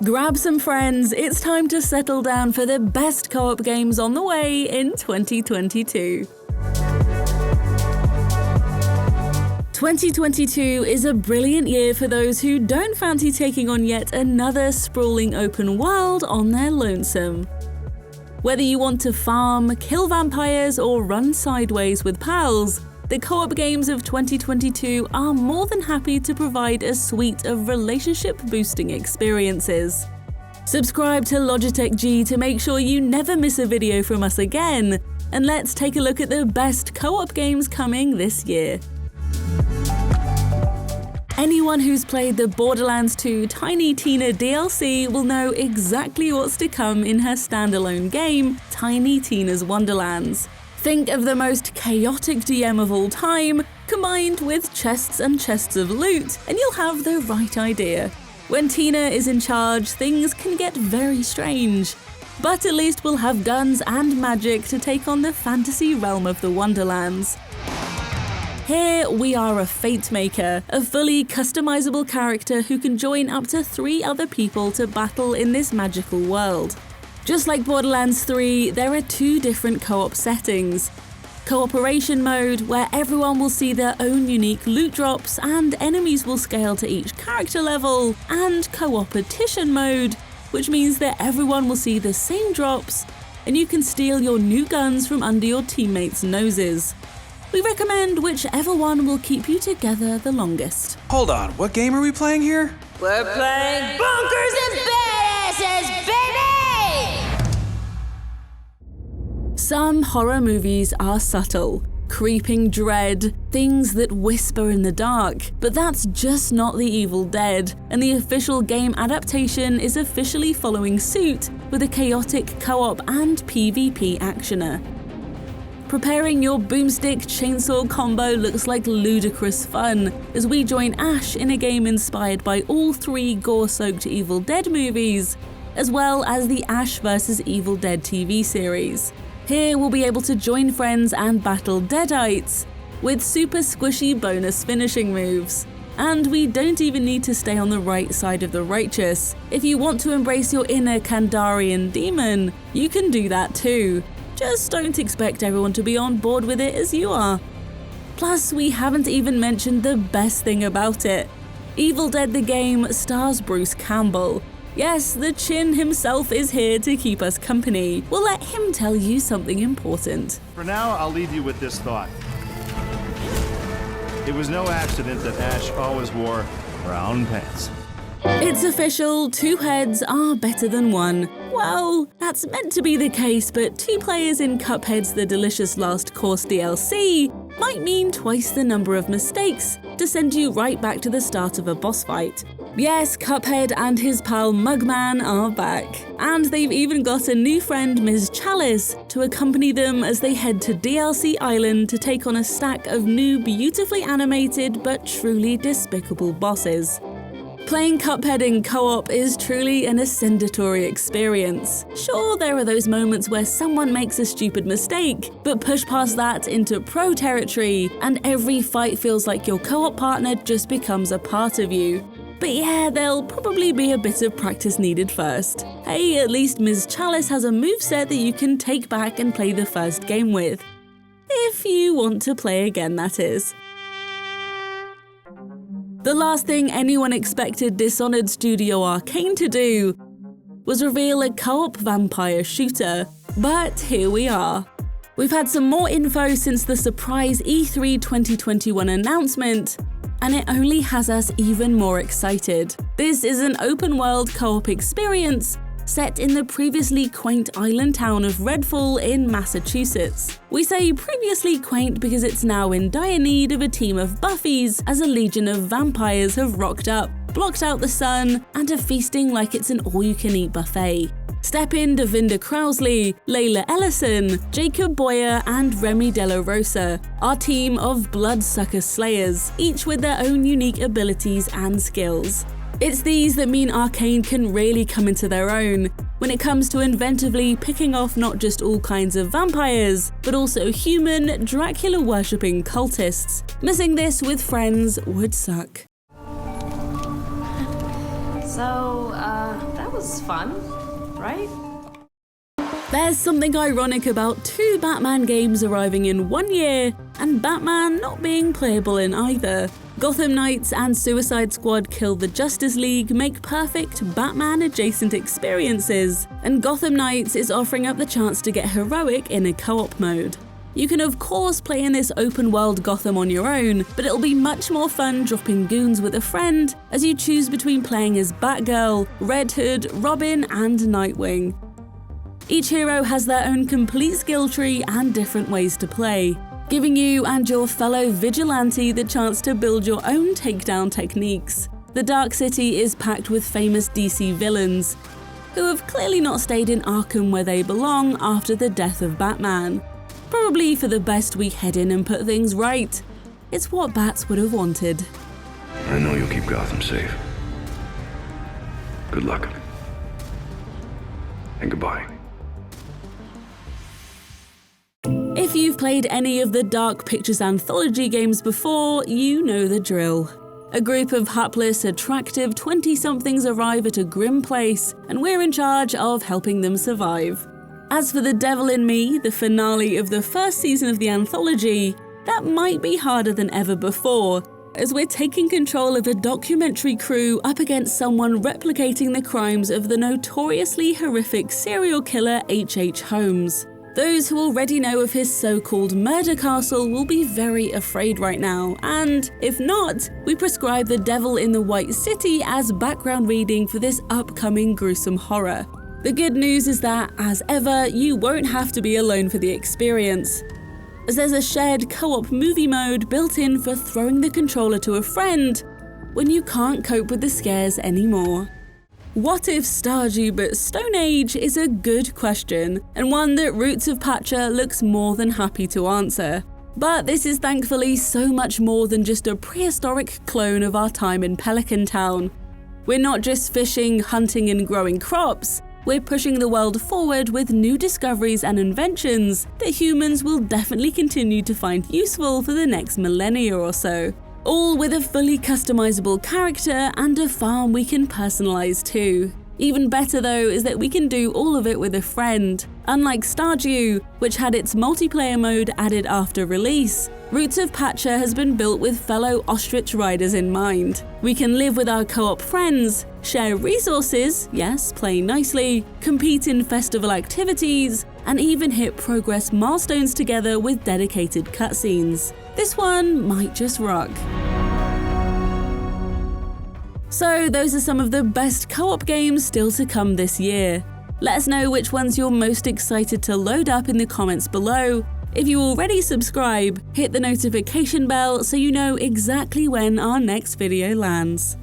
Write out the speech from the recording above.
Grab some friends, it's time to settle down for the best co-op games on the way in 2022. 2022 is a brilliant year for those who don't fancy taking on yet another sprawling open world on their lonesome. Whether you want to farm, kill vampires, or run sideways with pals, the co-op games of 2022 are more than happy to provide a suite of relationship-boosting experiences. Subscribe to Logitech G to make sure you never miss a video from us again, and let's take a look at the best co-op games coming this year. Anyone who's played the Borderlands 2 Tiny Tina DLC will know exactly what's to come in her standalone game, Tiny Tina's Wonderlands. Think of the most chaotic DM of all time, combined with chests and chests of loot, and you'll have the right idea. When Tina is in charge, things can get very strange. But at least we'll have guns and magic to take on the fantasy realm of the Wonderlands. Here we are a Fate Maker, a fully customizable character who can join up to 3 other people to battle in this magical world. Just like Borderlands 3, there are 2 different co-op settings. Cooperation mode, where everyone will see their own unique loot drops and enemies will scale to each character level, and co-opetition mode, which means that everyone will see the same drops and you can steal your new guns from under your teammates' noses. We recommend whichever one will keep you together the longest. Hold on, what game are we playing here? We're playing Bunkers and Badasses, baby! Some horror movies are subtle, creeping dread, things that whisper in the dark, but that's just not The Evil Dead, and the official game adaptation is officially following suit with a chaotic co-op and PvP actioner. Preparing your boomstick chainsaw combo looks like ludicrous fun as we join Ash in a game inspired by all 3 gore-soaked Evil Dead movies, as well as the Ash vs Evil Dead TV series. Here we'll be able to join friends and battle Deadites with super squishy bonus finishing moves. And we don't even need to stay on the right side of the righteous. If you want to embrace your inner Kandarian demon, you can do that too. Just don't expect everyone to be on board with it as you are. Plus, we haven't even mentioned the best thing about it. Evil Dead the game stars Bruce Campbell. Yes, the Chin himself is here to keep us company. We'll let him tell you something important. For now, I'll leave you with this thought. It was no accident that Ash always wore brown pants. It's official, 2 heads are better than 1. Well, that's meant to be the case, but 2 players in Cuphead's The Delicious Last Course DLC might mean twice the number of mistakes to send you right back to the start of a boss fight. Yes, Cuphead and his pal Mugman are back, and they've even got a new friend, Ms. Chalice, to accompany them as they head to DLC Island to take on a stack of new beautifully animated but truly despicable bosses. Playing Cuphead in co-op is truly an ascendatory experience. Sure, there are those moments where someone makes a stupid mistake, but push past that into pro territory, and every fight feels like your co-op partner just becomes a part of you. But yeah, there'll probably be a bit of practice needed first. Hey, at least Ms. Chalice has a moveset that you can take back and play the first game with. If you want to play again, that is. The last thing anyone expected Dishonored Studio Arcane to do was reveal a co-op vampire shooter. But here we are. We've had some more info since the surprise E3 2021 announcement, and it only has us even more excited. This is an open-world co-op experience set in the previously quaint island town of Redfall in Massachusetts. We say previously quaint because it's now in dire need of a team of Buffies as a legion of vampires have rocked up, blocked out the sun, and are feasting like it's an all-you-can-eat buffet. Step in Devinda Crowsley, Layla Ellison, Jacob Boyer, and Remy De La Rosa, our team of bloodsucker slayers, each with their own unique abilities and skills. It's these that mean Arcane can really come into their own when it comes to inventively picking off not just all kinds of vampires, but also human, Dracula-worshipping cultists. Missing this with friends would suck. So, that was was fun, right? There's something ironic about 2 Batman games arriving in 1 year, and Batman not being playable in either. Gotham Knights and Suicide Squad Kill the Justice League make perfect Batman-adjacent experiences, and Gotham Knights is offering up the chance to get heroic in a co-op mode. You can of course play in this open-world Gotham on your own, but it'll be much more fun dropping goons with a friend as you choose between playing as Batgirl, Red Hood, Robin, and Nightwing. Each hero has their own complete skill tree and different ways to play, giving you and your fellow vigilante the chance to build your own takedown techniques. The Dark City is packed with famous DC villains, who have clearly not stayed in Arkham where they belong after the death of Batman. Probably for the best we head in and put things right. It's what Bats would have wanted. I know you'll keep Gotham safe. Good luck. And goodbye. If you've played any of the Dark Pictures anthology games before, you know the drill. A group of hapless, attractive 20-somethings arrive at a grim place, and we're in charge of helping them survive. As for The Devil in Me, the finale of the first season of the anthology, that might be harder than ever before, as we're taking control of a documentary crew up against someone replicating the crimes of the notoriously horrific serial killer H.H. Holmes. Those who already know of his so-called murder castle will be very afraid right now, and if not, we prescribe The Devil in the White City as background reading for this upcoming gruesome horror. The good news is that, as ever, you won't have to be alone for the experience, as there's a shared co-op movie mode built in for throwing the controller to a friend when you can't cope with the scares anymore. What if Stardew but Stone Age is a good question, and one that Roots of Pacha looks more than happy to answer. But this is thankfully so much more than just a prehistoric clone of our time in Pelican Town. We're not just fishing, hunting, and growing crops. We're pushing the world forward with new discoveries and inventions that humans will definitely continue to find useful for the next millennia or so. All with a fully customizable character and a farm we can personalize too. Even better though is that we can do all of it with a friend. Unlike Stardew, which had its multiplayer mode added after release, Roots of Pacha has been built with fellow ostrich riders in mind. We can live with our co-op friends, share resources, yes, play nicely, compete in festival activities, and even hit progress milestones together with dedicated cutscenes. This one might just rock. So those are some of the best co-op games still to come this year. Let us know which ones you're most excited to load up in the comments below. If you already subscribe, hit the notification bell so you know exactly when our next video lands.